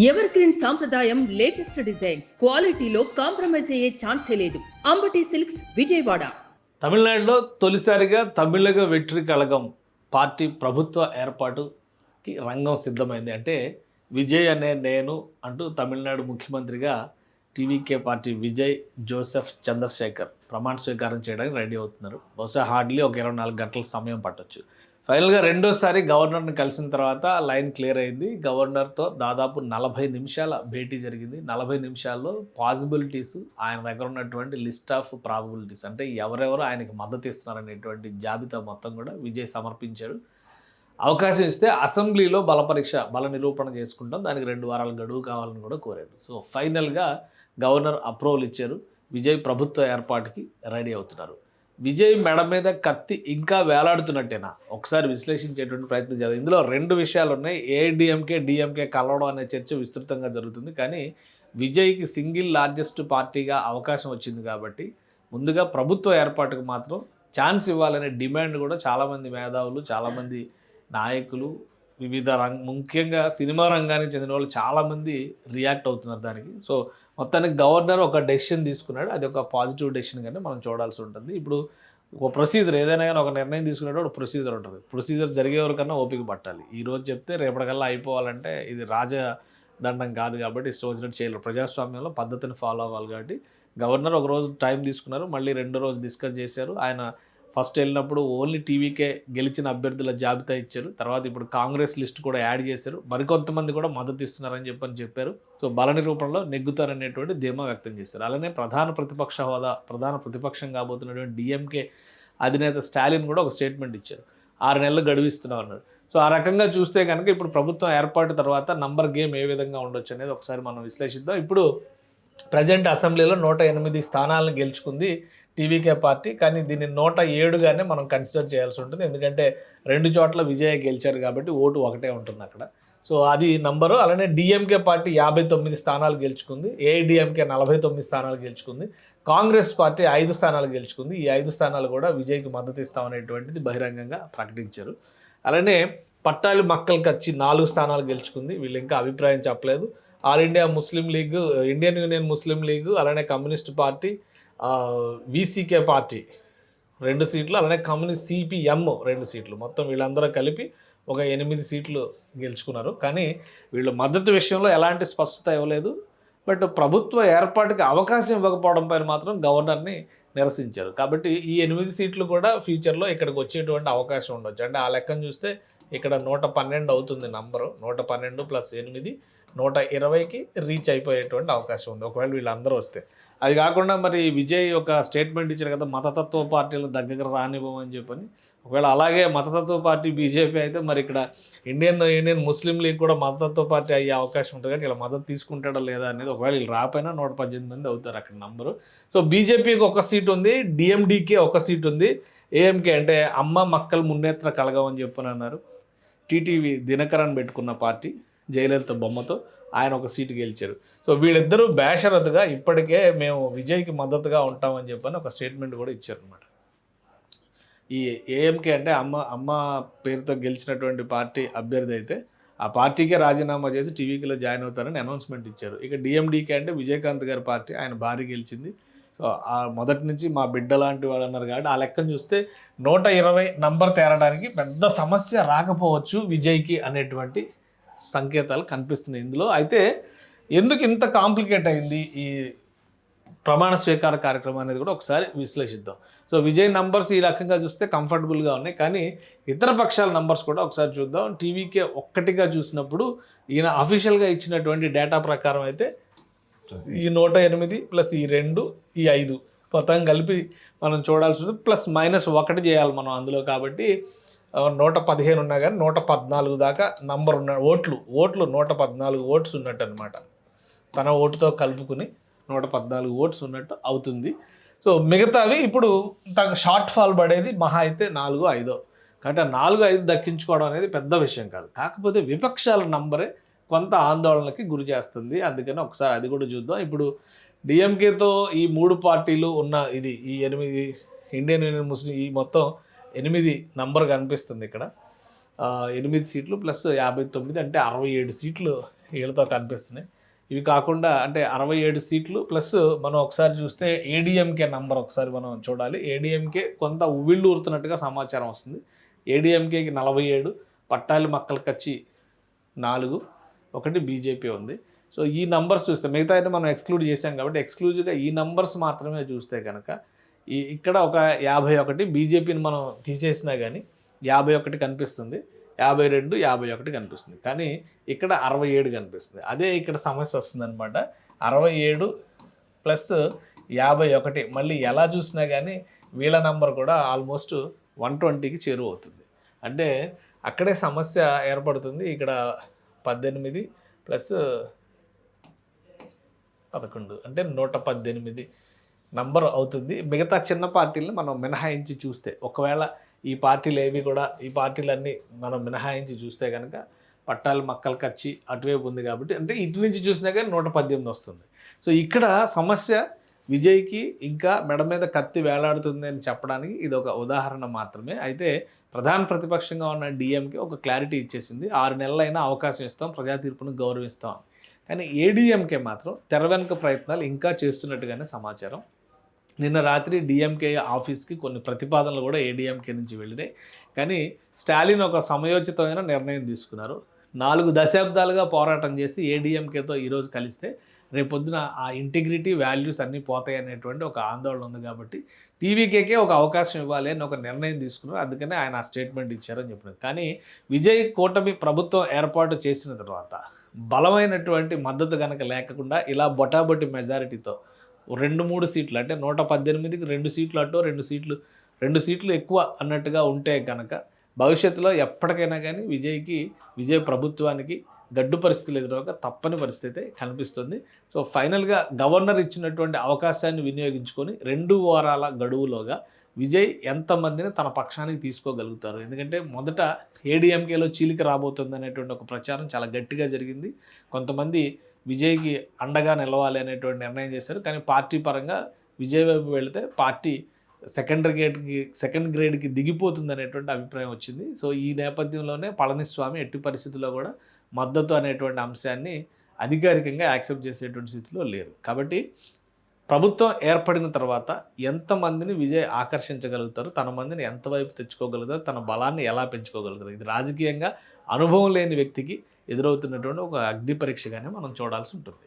Ever green సాంప్రదాయం latest designs క్వాలిటీలో compromise అయ్యే ఛాన్సే లేదు. అంబటి సిల్క్స్ విజయవాడ. తమిళనాడులో తొలిసారిగా తమిళగ వెట్రి కళగం పార్టీ ప్రభుత్వ ఏర్పాటుకి రంగం సిద్ధమైంది. అంటే విజయ్ అనే నేను అంటూ తమిళనాడు ముఖ్యమంత్రిగా టీవీకే పార్టీ విజయ్ జోసెఫ్ చంద్రశేఖర్ ప్రమాణ స్వీకారం చేయడానికి రెడీ అవుతున్నారు. బహుశా హార్డ్లీ ఒక 24 గంటల సమయం పట్టొచ్చు. ఫైనల్గా రెండోసారి గవర్నర్ని కలిసిన తర్వాత లైన్ క్లియర్ అయింది. గవర్నర్తో దాదాపు 40 నిమిషాల భేటీ జరిగింది. 40 నిమిషాల్లో పాసిబిలిటీస్, ఆయన దగ్గర ఉన్నటువంటి లిస్ట్ ఆఫ్ ప్రాబబిలిటీస్, అంటే ఎవరెవరు ఆయనకి మద్దతు ఇస్తున్నారనేటువంటి జాబితా మొత్తం కూడా విజయ్ సమర్పించాడు. అవకాశం ఇస్తే అసెంబ్లీలో బల నిరూపణ చేసుకుంటాం, దానికి 2 వారాల గడువు కావాలని కూడా కోరాడు. సో ఫైనల్గా గవర్నర్ అప్రూవల్ ఇచ్చారు. విజయ్ ప్రభుత్వ ఏర్పాటుకి రెడీ అవుతున్నారు. విజయ్ మెడ మీద కత్తి ఇంకా వేలాడుతున్నట్టేనా ఒకసారి విశ్లేషించేటువంటి ప్రయత్నం చేద్దాం. ఇందులో 2 విషయాలు ఉన్నాయి. డిఎంకే కలవడం అనే చర్చ విస్తృతంగా జరుగుతుంది. కానీ విజయ్కి సింగిల్ లార్జెస్ట్ పార్టీగా అవకాశం వచ్చింది కాబట్టి ముందుగా ప్రభుత్వ ఏర్పాటుకు మాత్రం ఛాన్స్ ఇవ్వాలనే డిమాండ్ కూడా చాలామంది మేధావులు, చాలామంది నాయకులు, వివిధ ముఖ్యంగా సినిమా రంగానికి చెందిన వాళ్ళు చాలామంది రియాక్ట్ అవుతున్నారు దానికి. సో మొత్తానికి గవర్నర్ ఒక డెసిషన్ తీసుకున్నాడు. అది ఒక పాజిటివ్ డెసిషన్ కానీ మనం చూడాల్సి ఉంటుంది. ఇప్పుడు ఒక ప్రొసీజర్ ఏదైనా కానీ ఒక నిర్ణయం తీసుకునేటప్పుడు ఒక ప్రొసీజర్ ఉంటుంది. ప్రొసీజర్ జరిగే వరకన్నా ఓపిక పట్టాలి. ఈరోజు చెప్తే రేపటికల్లా అయిపోవాలంటే ఇది రాజదండం కాదు కాబట్టి ఇష్టం వచ్చినట్టు చేయలేరు. ప్రజాస్వామ్యంలో పద్ధతిని ఫాలో అవ్వాలి కాబట్టి గవర్నర్ ఒక రోజు టైం తీసుకున్నారు. మళ్ళీ 2వ రోజు డిస్కస్ చేశారు. ఆయన ఫస్ట్ వెళ్ళినప్పుడు ఓన్లీ టీవీకే గెలిచిన అభ్యర్థుల జాబితా ఇచ్చారు. తర్వాత ఇప్పుడు కాంగ్రెస్ లిస్ట్ కూడా యాడ్ చేశారు. మరికొంతమంది కూడా మద్దతు ఇస్తున్నారని చెప్పారు. సో బల నిరూపణలో నెగ్గుతారనేటువంటి ధీమా వ్యక్తం చేశారు. అలానే ప్రధాన ప్రతిపక్షం కాబోతున్నటువంటి డిఎంకే అధినేత స్టాలిన్ కూడా ఒక స్టేట్మెంట్ ఇచ్చారు. 6 నెలలు గడువిస్తున్నాం అన్నారు. సో ఆ రకంగా చూస్తే కనుక ఇప్పుడు ప్రభుత్వం ఏర్పాటు తర్వాత నంబర్ గేమ్ ఏ విధంగా ఉండొచ్చు అనేది ఒకసారి మనం విశ్లేషిద్దాం. ఇప్పుడు ప్రజెంట్ అసెంబ్లీలో 108 స్థానాలను గెలుచుకుంది టీవీకే పార్టీ. కానీ దీన్ని 107గానే మనం కన్సిడర్ చేయాల్సి ఉంటుంది. ఎందుకంటే 2 చోట్ల విజయ్ గెలిచారు కాబట్టి ఓటు ఒకటే ఉంటుంది అక్కడ. సో అది నంబరు. అలానే డిఎంకే పార్టీ 59 స్థానాలు గెలుచుకుంది. ఏఐడిఎంకే 49 స్థానాలు గెలుచుకుంది. కాంగ్రెస్ పార్టీ 5 స్థానాలు గెలుచుకుంది. ఈ 5 స్థానాలు కూడా విజయ్కి మద్దతు ఇస్తామనేటువంటిది బహిరంగంగా ప్రకటించారు. అలానే పట్టాలి మక్కల్ కచ్చి 4 స్థానాలు గెలుచుకుంది. వీళ్ళు ఇంకా అభిప్రాయం చెప్పలేదు. All India Muslim League, Indian Union Muslim League, అలానే కమ్యూనిస్ట్ పార్టీ, వీసీకే పార్టీ 2 సీట్లు, అలానే కమ్యూనిస్ట్ సిపిఎం 2 సీట్లు, మొత్తం వీళ్ళందరూ కలిపి ఒక 8 సీట్లు గెలుచుకున్నారు. కానీ వీళ్ళు మద్దతు విషయంలో ఎలాంటి స్పష్టత ఇవ్వలేదు. బట్ ప్రభుత్వ ఏర్పాటుకి అవకాశం ఇవ్వకపోవడం పైన మాత్రం గవర్నర్ని నిరసించారు. కాబట్టి ఈ 8 సీట్లు కూడా ఫ్యూచర్లో ఇక్కడికి వచ్చేటువంటి అవకాశం ఉండొచ్చు. అంటే ఆ లెక్కను చూస్తే ఇక్కడ 112 అవుతుంది నంబరు. 112 + 8 120కి రీచ్ అయిపోయేటువంటి అవకాశం ఉంది ఒకవేళ వీళ్ళందరూ వస్తే. అది కాకుండా మరి విజయ్ ఒక స్టేట్మెంట్ ఇచ్చారు కదా, మతతత్వ పార్టీలు దగ్గర రానివ్వమని చెప్పని. ఒకవేళ అలాగే మతతత్వ పార్టీ బీజేపీ అయితే మరి ఇక్కడ ఇండియన్ యూనియన్ ముస్లిం లీగ్ కూడా మతతత్వ పార్టీ అయ్యే అవకాశం ఉంటుంది. కానీ ఇలా మద్దతు తీసుకుంటాడా లేదా అనేది, ఒకవేళ వీళ్ళు రాపోయినా 118 మంది అవుతారు అక్కడ నంబరు. సో బీజేపీకి 1 సీట్ ఉంది, డిఎండికే 1 సీట్ ఉంది, ఏఎంకే అంటే అమ్మ మక్కల్ మున్నేత్ర కళగం అని చెప్పని అన్నారు. టీటీవీ దినకరన్ పెట్టుకున్న పార్టీ జయలలిత బొమ్మతో ఆయన 1 సీటు గెలిచారు. సో వీళ్ళిద్దరూ బేషరతుగా ఇప్పటికే మేము విజయ్కి మద్దతుగా ఉంటామని చెప్పని ఒక స్టేట్మెంట్ కూడా ఇచ్చారనమాట. ఈ ఏఎంకే అంటే అమ్మ పేరుతో గెలిచినటువంటి పార్టీ అభ్యర్థి అయితే ఆ పార్టీకే రాజీనామా చేసి టీవీలో జాయిన్ అవుతారని అనౌన్స్మెంట్ ఇచ్చారు. ఇక డిఎండికే అంటే విజయకాంత్ గారి పార్టీ, ఆయన భారీ గెలిచింది. సో ఆ మొదటి నుంచి మా బిడ్డ లాంటి వాళ్ళు అన్నారు కాబట్టి ఆ లెక్కను చూస్తే 120 నంబర్ తేరడానికి పెద్ద సమస్య రాకపోవచ్చు విజయ్కి అనేటువంటి సంకేతాలు కనిపిస్తున్నాయి ఇందులో. అయితే ఎందుకు ఇంత కాంప్లికేట్ అయింది ఈ ప్రమాణ స్వీకార కార్యక్రమం అనేది కూడా ఒకసారి విశ్లేషిద్దాం. సో విజయ్ నంబర్స్ ఈ రకంగా చూస్తే కంఫర్టబుల్గా ఉన్నాయి. కానీ ఇతర పక్షాల నంబర్స్ కూడా ఒకసారి చూద్దాం. టీవీకే ఒక్కటిగా చూసినప్పుడు ఈయన అఫీషియల్గా ఇచ్చినటువంటి డేటా ప్రకారం అయితే ఈ 108 + ఈ 2 ఈ 5 మొత్తం కలిపి మనం చూడాల్సి ఉంటుంది. +-1 చేయాలి మనం అందులో. కాబట్టి 115 ఉన్నా కానీ 114 దాకా నంబర్ ఉన్న ఓట్లు 114 ఓట్స్ ఉన్నట్టు అనమాట. తన ఓటుతో కలుపుకుని 114 ఓట్స్ ఉన్నట్టు అవుతుంది. సో మిగతావి ఇప్పుడు షార్ట్ ఫాల్ పడేది మహా అయితే 4-5. కాబట్టి 4-5 దక్కించుకోవడం అనేది పెద్ద విషయం కాదు. కాకపోతే విపక్షాల నంబరే కొంత ఆందోళనకి గురి చేస్తుంది. అందుకని ఒకసారి అది కూడా చూద్దాం. ఇప్పుడు డిఎంకేతో ఈ 3 పార్టీలు ఉన్న ఇది ఈ 8 ఇండియన్ యూనియన్ ముస్లిం ఈ మొత్తం 8 నంబర్ కనిపిస్తుంది ఇక్కడ. 8 సీట్లు +59 అంటే 67 సీట్లు వీళ్ళతో కనిపిస్తున్నాయి. ఇవి కాకుండా అంటే 67 సీట్లు ప్లస్ మనం ఒకసారి చూస్తే ఏడీఎంకే నంబర్ ఒకసారి మనం చూడాలి. ఏడీఎంకే కొంత ఉవ్విళ్ళు ఊరుతున్నట్టుగా సమాచారం వస్తుంది. ఏడీఎంకేకి 47, పట్టాలి మక్కల కచ్చి 4, ఒకటి బీజేపీ ఉంది. సో ఈ నంబర్స్ చూస్తే మిగతా అయితే మనం ఎక్స్క్లూడ్ చేసాం కాబట్టి ఎక్స్క్లూజివ్గా ఈ నంబర్స్ మాత్రమే చూస్తే కనుక ఇక్కడ ఒక 51 బీజేపీని మనం తీసేసినా కానీ 51 కనిపిస్తుంది, 52, 51 కనిపిస్తుంది. కానీ ఇక్కడ 67 కనిపిస్తుంది. అదే ఇక్కడ సమస్య వస్తుందన్నమాట. 67 ప్లస్ 51 మళ్ళీ ఎలా చూసినా కానీ వీళ్ళ నంబర్ కూడా ఆల్మోస్ట్ 120కి చేరువ అవుతుంది. అంటే అక్కడే సమస్య ఏర్పడుతుంది. ఇక్కడ 18 ప్లస్ 11 అంటే 118 నంబర్ అవుతుంది. మిగతా చిన్న పార్టీలను మనం మినహాయించి చూస్తే, ఒకవేళ ఈ పార్టీలన్నీ మనం మినహాయించి చూస్తే కనుక పట్టాలు మక్కలు కచ్చి అటువైపు ఉంది కాబట్టి అంటే ఇటు నుంచి చూసినా కానీ 118 వస్తుంది. సో ఇక్కడ సమస్య విజయ్కి ఇంకా మెడ మీద కత్తి వేలాడుతుంది అని చెప్పడానికి ఇది ఒక ఉదాహరణ మాత్రమే. అయితే ప్రధాన ప్రతిపక్షంగా ఉన్న డిఎంకే ఒక క్లారిటీ ఇచ్చేసింది, 6 నెలలైనా అవకాశం ఇస్తాం, ప్రజా తీర్పును గౌరవిస్తాం. కానీ ఏడీఎంకే మాత్రం తెర వెనుక ప్రయత్నాలు ఇంకా చేస్తున్నట్టుగానే సమాచారం. నిన్న రాత్రి డిఎంకే ఆఫీస్కి కొన్ని ప్రతిపాదనలు కూడా ఏడీఎంకే నుంచి వెళ్ళినాయి. కానీ స్టాలిన్ ఒక సమయోచితమైన నిర్ణయం తీసుకున్నారు. 4 దశాబ్దాలుగా పోరాటం చేసి ఏడీఎంకేతో ఈరోజు కలిస్తే రేపొద్దున ఆ ఇంటిగ్రిటీ వాల్యూస్ అన్నీ పోతాయి అనేటువంటి ఒక ఆందోళన ఉంది కాబట్టి టీవీకేకే ఒక అవకాశం ఇవ్వాలి అని ఒక నిర్ణయం తీసుకున్నారు. అందుకనే ఆయన ఆ స్టేట్మెంట్ ఇచ్చారని చెప్పినారు. కానీ విజయ్ కూటమి ప్రభుత్వం ఏర్పాటు చేసిన తర్వాత బలమైనటువంటి మద్దతు కనుక లేకుండా ఇలా బొటాబొట్టి మెజారిటీతో 2-3 సీట్లు అంటే 118కి 2 సీట్లు అటో 2 సీట్లు ఎక్కువ అన్నట్టుగా ఉంటే కనుక భవిష్యత్తులో ఎప్పటికైనా కానీ విజయ్ ప్రభుత్వానికి గడ్డు పరిస్థితులు ఎదురవక తప్పని పరిస్థితి కనిపిస్తుంది. సో ఫైనల్గా గవర్నర్ ఇచ్చినటువంటి అవకాశాన్ని వినియోగించుకొని 2 వారాల గడువులోగా విజయ్ ఎంతమందిని తన పక్షానికి తీసుకోగలుగుతారు. ఎందుకంటే మొదట ఏడీఎంకేలో చీలిక రాబోతుంది అనేటువంటి ఒక ప్రచారం చాలా గట్టిగా జరిగింది. కొంతమంది విజయ్కి అండగా నిలవాలి అనేటువంటి నిర్ణయం చేశారు. కానీ పార్టీ పరంగా విజయ్ వైపు వెళితే పార్టీ సెకండ్ గ్రేడ్కి దిగిపోతుంది అనేటువంటి అభిప్రాయం వచ్చింది. సో ఈ నేపథ్యంలోనే పళనిస్వామి ఎట్టి పరిస్థితుల్లో కూడా మద్దతు అనేటువంటి అంశాన్ని అధికారికంగా యాక్సెప్ట్ చేసేటువంటి స్థితిలో లేరు. కాబట్టి ప్రభుత్వం ఏర్పడిన తర్వాత ఎంతమందిని విజయ్ ఆకర్షించగలుగుతారు, తన మందిని ఎంతవైపు తెచ్చుకోగలుగుతారు, తన బలాన్ని ఎలా పెంచుకోగలుగుతారు, ఇది రాజకీయంగా అనుభవం లేని వ్యక్తికి ఎదురవుతున్నటువంటి ఒక అగ్ని పరీక్షగానే మనం చూడాల్సి ఉంటుంది.